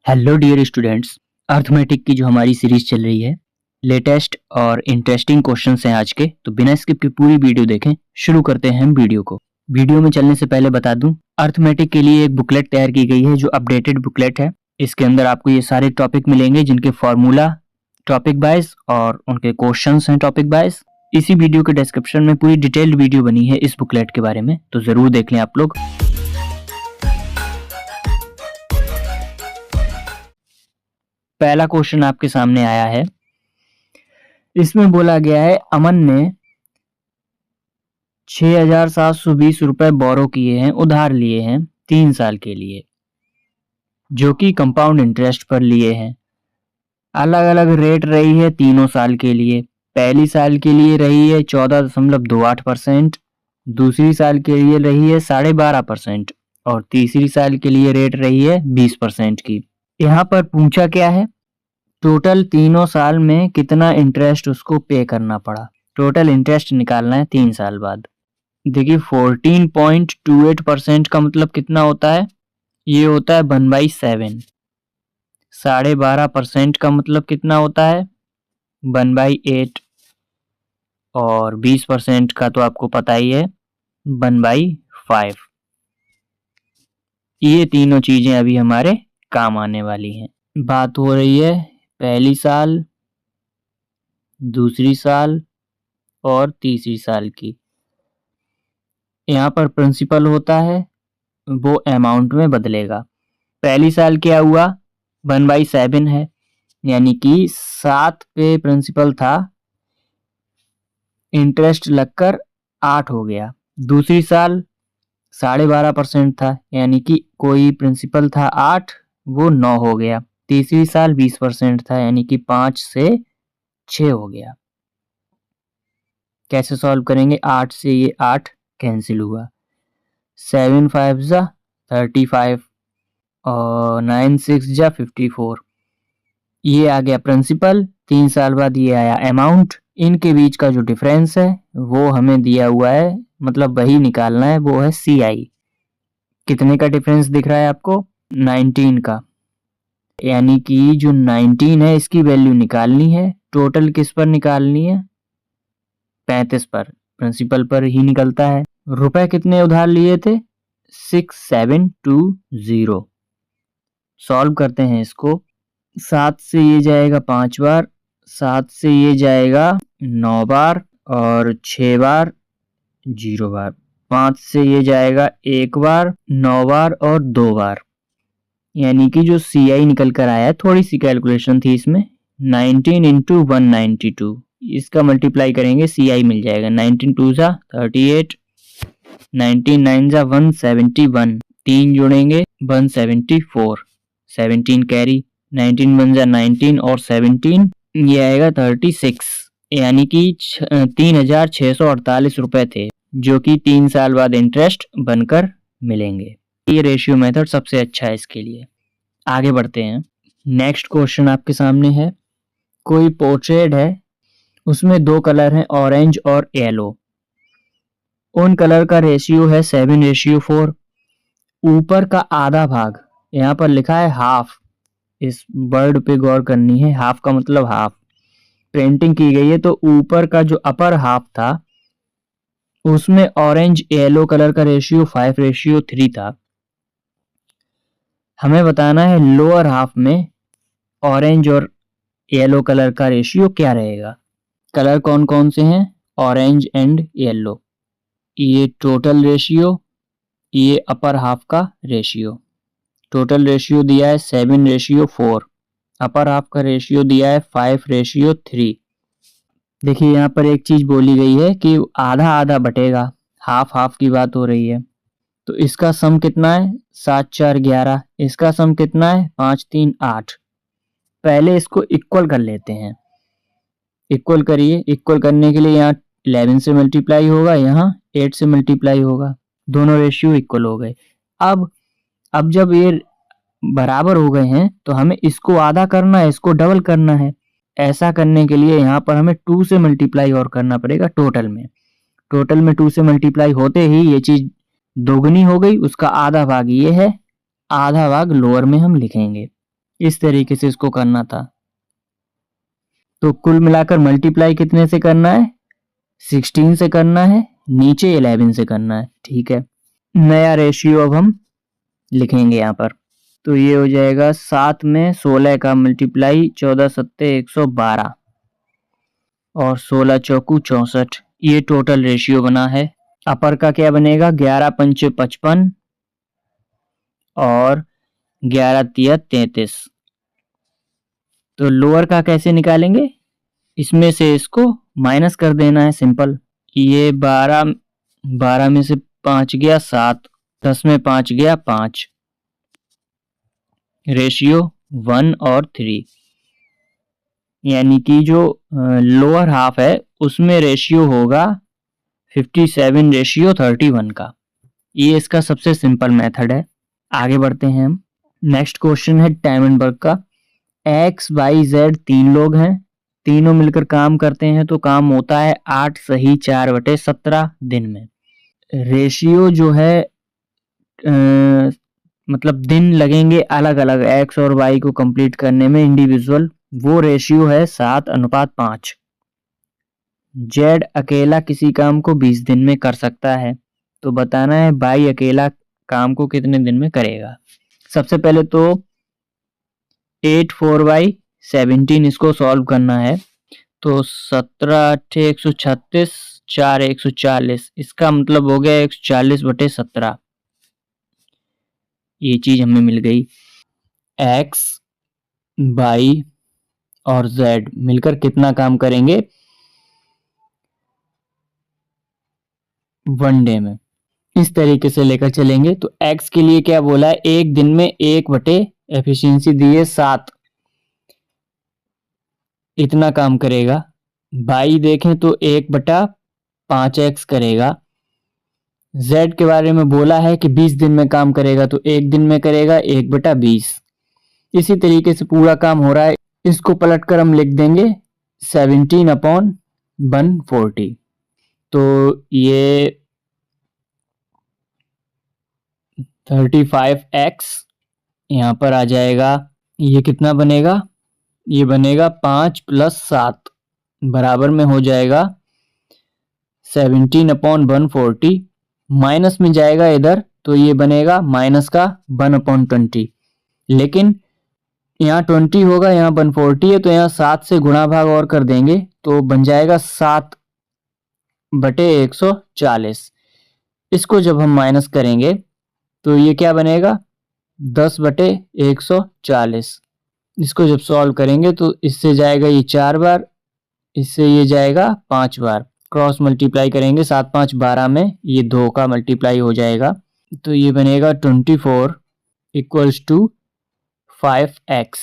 Hello dear students, arithmetic की जो हमारी सीरीज चल रही है, लेटेस्ट और इंटरेस्टिंग क्वेश्चंस हैं आज के। तो बिना स्किप के पूरी वीडियो देखें। शुरू करते हैं हम वीडियो को। वीडियो में चलने से पहले बता दूं, अर्थमेटिक के लिए एक बुकलेट तैयार की गई है जो अपडेटेड बुकलेट है। इसके अंदर आपको ये सारे टॉपिक मिलेंगे जिनके फॉर्मूला टॉपिक वाइज और उनके क्वेश्चंस हैं टॉपिक वाइज। इसी वीडियो के डिस्क्रिप्शन में पूरी डिटेल्ड वीडियो बनी है इस बुकलेट के बारे में, तो जरूर देख लें आप लोग। पहला क्वेश्चन आपके सामने आया है। इसमें बोला गया है अमन ने 6,720 रुपए बोरो किए हैं, उधार लिए हैं 3 साल के लिए, जो कि कंपाउंड इंटरेस्ट पर लिए हैं। अलग अलग रेट रही है तीनों साल के लिए। पहली साल के लिए रही है 14.28%, दूसरी साल के लिए रही है 12.5% और तीसरी साल के लिए रेट रही है 20% की। यहाँ पर पूछा क्या है, टोटल तीनों साल में कितना इंटरेस्ट उसको पे करना पड़ा। टोटल इंटरेस्ट निकालना है 3 साल बाद। देखिए 14.28% का मतलब कितना होता है, ये होता है 1/7। 12.5% का मतलब कितना होता है 1/8 और 20% का तो आपको पता ही है 1/5। ये तीनों चीजें अभी हमारे काम आने वाली हैं। बात हो रही है पहली साल, दूसरी साल और तीसरी साल की। यहाँ पर प्रिंसिपल होता है वो अमाउंट में बदलेगा। पहली साल क्या हुआ 1/7 है, यानी कि 7 पे प्रिंसिपल था, इंटरेस्ट लगकर 8 हो गया। दूसरी साल 12.5% था, यानी कि कोई प्रिंसिपल था 8, वो 9 हो गया। तीसरी साल 20% था, यानी कि 5 से 6 हो गया। कैसे सॉल्व करेंगे, 8 से ये 8 कैंसिल हुआ, 7 5 जा 35 और 9 6 जा 54। ये आ गया प्रिंसिपल। 3 साल बाद ये आया अमाउंट। इनके बीच का जो डिफरेंस है वो हमें दिया हुआ है, मतलब वही निकालना है, वो है CI। कितने का डिफरेंस दिख रहा है आपको, 19 का, यानी कि जो 19 है इसकी वैल्यू निकालनी है। टोटल किस पर निकालनी है, 35 पर, प्रिंसिपल पर ही निकलता है। रुपए कितने उधार लिए थे, 6720। सॉल्व करते हैं इसको। 7 से ये जाएगा 5 बार, 7 से ये जाएगा 9 बार और 6 बार 0 बार। 5 से ये जाएगा 1 बार, 9 बार और 2 बार, यानी कि जो CI निकल कर आया है, थोड़ी सी कैलकुलेशन थी इसमें, 19 इंटू 192, इसका मल्टीप्लाई करेंगे CI मिल जाएगा। 19 2 जा 38, 19 9 जा 171, 3 जोड़ेंगे 174, 17 कैरी, 19 1 जा 19 और 17 ये आएगा 36, यानी कि 3,648 रुपए थे, जो कि 3 साल बाद इंटरेस्ट बनकर मिलेंगे। ये रेशियो मेथड सबसे अच्छा है इसके लिए। आगे बढ़ते हैं। नेक्स्ट क्वेश्चन आपके सामने है। कोई पोर्ट्रेट है, उसमें 2 कलर हैं, ऑरेंज और येलो। उन कलर का रेशियो है 7:4। ऊपर का आधा भाग, यहाँ पर लिखा है हाफ, इस वर्ड पे गौर करनी है, हाफ का मतलब हाफ। पेंटिंग की गई है तो ऊपर का जो अपर हाफ था उसमें ऑरेंज येलो कलर का रेशियो 5:3 था। हमें बताना है लोअर हाफ में ऑरेंज और येलो कलर का रेशियो क्या रहेगा। कलर कौन कौन से हैं, ऑरेंज एंड येलो। ये टोटल रेशियो, ये अपर हाफ का रेशियो। टोटल रेशियो दिया है 7:4, अपर हाफ का रेशियो दिया है 5:3। देखिए यहाँ पर एक चीज बोली गई है कि आधा आधा बटेगा, हाफ हाफ की बात हो रही है। तो इसका सम कितना है, 7 4 11। इसका सम कितना है, 5 3 8। पहले इसको इक्वल कर लेते हैं। इक्वल करिए। इक्वल करने के लिए यहाँ 11 से मल्टीप्लाई होगा, यहाँ 8 से मल्टीप्लाई होगा, दोनों रेशियो इक्वल हो गए। अब जब ये बराबर हो गए हैं तो हमें इसको आधा करना है, इसको डबल करना है। ऐसा करने के लिए यहाँ पर हमें 2 से मल्टीप्लाई और करना पड़ेगा टोटल में। टोटल में 2 से मल्टीप्लाई होते ही ये चीज दोगुनी हो गई, उसका आधा भाग ये है, आधा भाग लोअर में हम लिखेंगे। इस तरीके से इसको करना था। तो कुल मिलाकर मल्टीप्लाई कितने से करना है? 16 से करना है, नीचे 11 से करना है। ठीक है, नया रेशियो अब हम लिखेंगे यहाँ पर। तो ये हो जाएगा 7 में 16 का मल्टीप्लाई 14 सत्ते 112 और 16 चौकू 64। ये टोटल रेशियो बना है। अपर का क्या बनेगा? 11 पंचे 55 और 11 तिया 33। तो लोअर का कैसे निकालेंगे? इसमें से इसको माइनस कर देना है, सिंपल। ये 12 में से 5 गया 7, 10 में 5 गया 5, रेशियो 1 और 3। यानी कि जो लोअर हाफ है उसमें रेशियो होगा 57:31 का। ये इसका सबसे सिंपल मेथड है। आगे बढ़ते हैं हम। नेक्स्ट क्वेश्चन है टाइमनबर्ग का। एक्स वाई जेड 3 लोग हैं, तीनों मिलकर काम करते हैं तो काम होता है 8 सही 4/17 दिन में। रेशियो जो है मतलब दिन लगेंगे अलग अलग एक्स और वाई को कंप्लीट करने में इंडिविजुअल, वो रेशियो है 7:5। जेड अकेला किसी काम को 20 दिन में कर सकता है, तो बताना है वाई अकेला काम को कितने दिन में करेगा। सबसे पहले तो 8 4y 17 इसको सॉल्व करना है। तो 17 8 136 4 140, इसका मतलब हो गया 140/17। ये चीज हमें मिल गई। x y और z मिलकर कितना काम करेंगे 1 डे में, इस तरीके से लेकर चलेंगे। तो x के लिए क्या बोला है? एक दिन में 1 एफिशिएंसी दी है 7, इतना काम करेगा। y देखें तो 1/5x करेगा। z के बारे में बोला है कि 20 दिन में काम करेगा, तो एक दिन में करेगा 1/20। इसी तरीके से पूरा काम हो रहा है। इसको पलटकर हम लिख देंगे 17/140। तो ये 35x यहाँ पर आ जाएगा। ये कितना बनेगा? ये बनेगा 5 + 7 बराबर में हो जाएगा 17/140। माइनस में जाएगा इधर तो ये बनेगा माइनस का 1/20। लेकिन यहाँ 20 होगा, यहाँ 140 है, तो यहाँ 7 से गुणा भाग और कर देंगे तो बन जाएगा 7/140। इसको जब हम माइनस करेंगे तो ये क्या बनेगा 10/140। इसको जब सॉल्व करेंगे तो इससे जाएगा ये 4 बार, इससे ये जाएगा 5 बार। क्रॉस मल्टीप्लाई करेंगे 7 5 12 में, ये 2 का मल्टीप्लाई हो जाएगा। तो ये बनेगा 24 = 5x।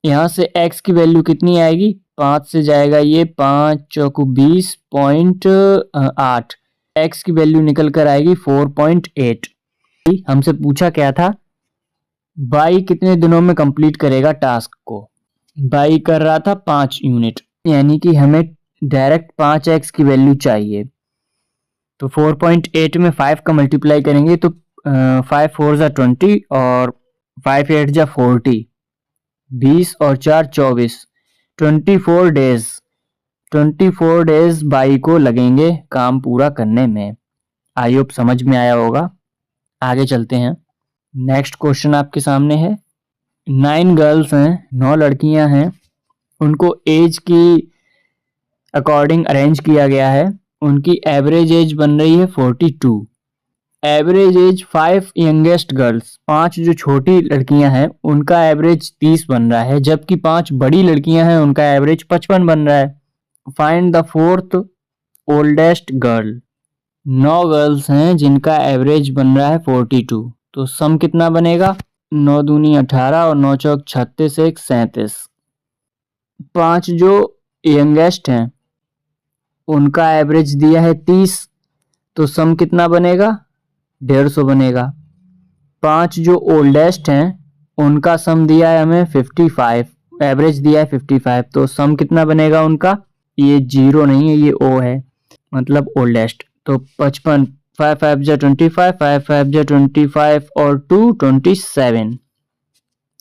यहाँ से x की वैल्यू कितनी आएगी? 5 से जाएगा ये 5 चौकू 20.8। x की वैल्यू निकल कर आएगी 4.8। हमसे पूछा क्या था? y कितने दिनों में कंप्लीट करेगा टास्क को। y कर रहा था 5 यूनिट, यानी कि हमें डायरेक्ट 5x की वैल्यू चाहिए। तो 4.8 में 5 का मल्टीप्लाई करेंगे तो 5 4 = 20 और 5 8 = 40, 20 और 4 24, 24 डेज। 24 डेज बाई को लगेंगे काम पूरा करने में। आई होप समझ में आया होगा। आगे चलते हैं। नेक्स्ट क्वेश्चन आपके सामने है। 9 गर्ल्स हैं, 9 लड़कियां हैं, उनको एज की अकॉर्डिंग अरेंज किया गया है। उनकी एवरेज एज बन रही है 42। एवरेज एज 5 यंगेस्ट गर्ल्स, 5 जो छोटी लड़कियां हैं उनका एवरेज 30 बन रहा है, जबकि 5 बड़ी लड़कियां हैं उनका एवरेज 55 बन रहा है। Find the 4th oldest girl. 9 girls हैं जिनका एवरेज बन रहा है 42, तो सम कितना बनेगा? 9 दूनी 18 और 9 चौक 36 1 37। 5 जो यंगेस्ट हैं उनका एवरेज दिया है 30, तो सम कितना बनेगा? 150 बनेगा। 5 जो ओल्डेस्ट हैं उनका सम दिया है हमें 55, एवरेज दिया है 55, तो सम कितना बनेगा उनका? ये 0 नहीं है, ये O है, मतलब ओल्डेस्ट। तो 55, 5 5 = 25, 5 5 = 25 और 2 27,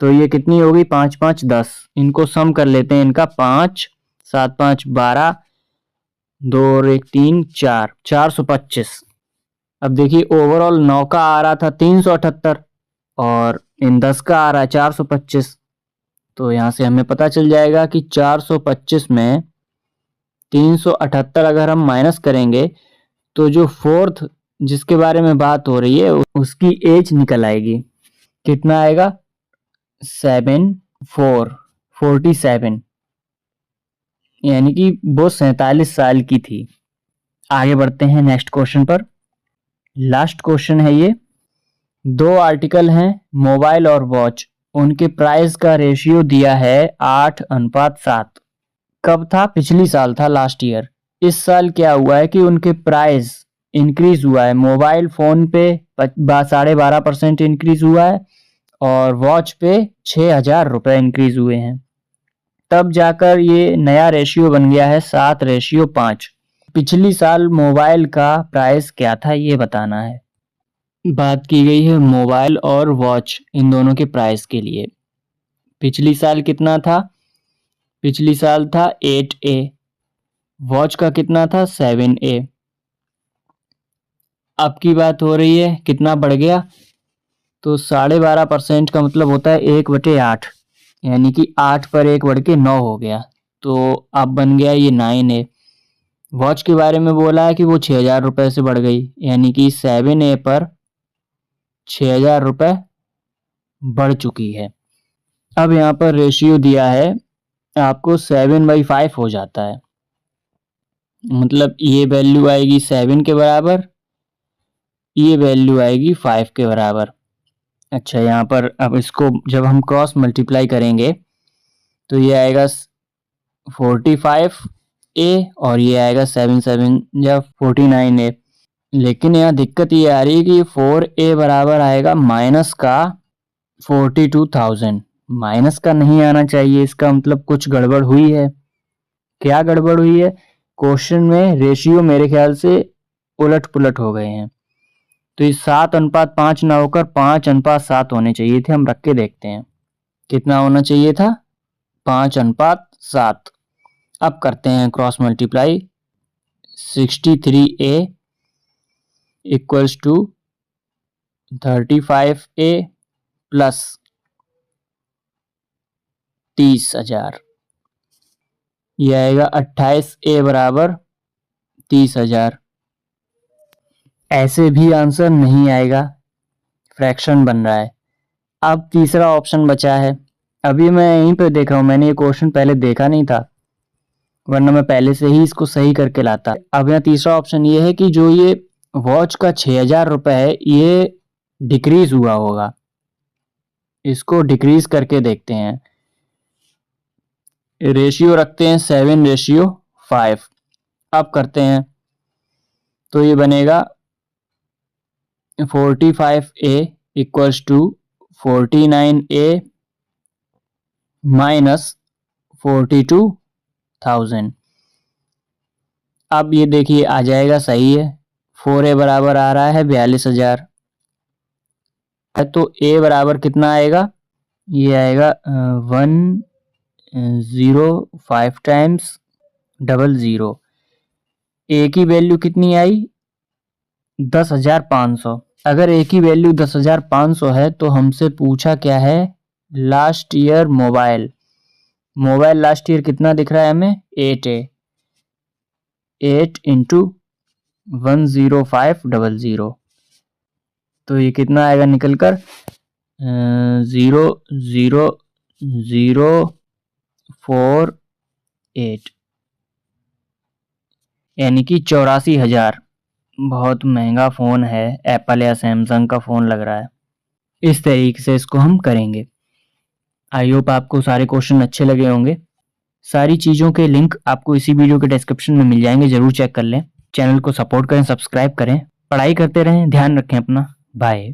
तो ये कितनी होगी, 5 5 10। इनको सम कर लेते हैं, इनका 5 7 5 12, 2 और 1 3 4, 425। अब देखिए ओवरऑल 9 का आ रहा था 378 और इन 10 का आ रहा है 425। तो यहाँ से हमें पता चल जाएगा कि 425 में 378 अगर हम माइनस करेंगे तो जो फोर्थ जिसके बारे में बात हो रही है उसकी एज निकल आएगी। कितना आएगा, 47, यानी कि वो 47 साल की थी। आगे बढ़ते हैं नेक्स्ट क्वेश्चन पर। लास्ट क्वेश्चन है ये। 2 आर्टिकल हैं मोबाइल और वॉच, उनके प्राइस का रेशियो दिया है 8:7। कब था, पिछली साल था, लास्ट ईयर। इस साल क्या हुआ है कि उनके प्राइस इंक्रीज हुआ है। मोबाइल फोन पे 12.5% इंक्रीज हुआ है और वॉच पे 6,000 रुपए इंक्रीज हुए हैं। तब जाकर ये नया रेशियो बन गया है 7:5। पिछली साल मोबाइल का प्राइस क्या था ये बताना है। बात की गई है मोबाइल और वॉच इन दोनों के प्राइस के लिए। पिछली साल कितना था, पिछली साल था 8A, वॉच का कितना था 7A। अब की बात हो रही है कितना बढ़ गया, तो 12.5% का मतलब होता है 1/8, यानी कि 8 पर 1 बढ़ के 9 हो गया। तो अब बन गया ये 9A। वॉच के बारे में बोला है कि वो 6,000 रुपये से बढ़ गई, यानी कि 7A पर 6,000 रुपये बढ़ चुकी है। अब यहाँ पर रेशियो दिया है आपको 7/5 हो जाता है, मतलब ये वैल्यू आएगी 7 के बराबर, ये वैल्यू आएगी 5 के बराबर। अच्छा, यहाँ पर अब इसको जब हम क्रॉस मल्टीप्लाई करेंगे तो ये आएगा 45A और ये आएगा 7 या 49A। लेकिन यहाँ दिक्कत ये आ रही है कि 4A बराबर आएगा माइनस का 42,000। माइनस का नहीं आना चाहिए, इसका मतलब कुछ गड़बड़ हुई है। क्या गड़बड़ हुई है, क्वेश्चन में रेशियो मेरे ख्याल से उलट पुलट हो गए हैं। तो ये 7:5 ना होकर 5:7 होने चाहिए थे। हम रख के देखते हैं कितना होना चाहिए था, 5:7। अब करते हैं cross multiply. 63A equals to 35A plus 30,000, यह आएगा 28A बराबर 30,000। ऐसे भी आंसर नहीं आएगा, फ्रैक्शन बन रहा है। अब तीसरा ऑप्शन बचा है। अभी मैं यहीं पे देख रहा हूँ, मैंने ये क्वेश्चन पहले देखा नहीं था, वरना मैं पहले से ही इसको सही करके लाता। अब यहाँ तीसरा ऑप्शन ये है कि जो ये वॉच का 6,000 रुपये है ये डिक्रीज हुआ होगा। इसको डिक्रीज करके देखते हैं। रेशियो रखते हैं 7:5। अब करते हैं तो ये बनेगा 45A equals to 49A minus 42,000। अब ये देखिए आ जाएगा, सही है। 4A बराबर आ रहा है 42,000, तो A बराबर कितना आएगा, ये आएगा 105 टाइम्स 00। A की वैल्यू कितनी आई, 10,500। अगर A की वैल्यू 10,500 है तो हमसे पूछा क्या है, last year mobile last year कितना दिख रहा है हमें, 8A। 8 इंटू 10500, तो ये कितना आएगा निकल कर 00048, यानी कि 84,000। बहुत महंगा फ़ोन है, एप्पल या सैमसंग का फ़ोन लग रहा है। इस तरीके से इसको हम करेंगे। आई होप आपको सारे क्वेश्चन अच्छे लगे होंगे। सारी चीज़ों के लिंक आपको इसी वीडियो के डिस्क्रिप्शन में मिल जाएंगे, ज़रूर चेक कर लें। चैनल को सपोर्ट करें, सब्सक्राइब करें, पढ़ाई करते रहें, ध्यान रखें अपना। बाय।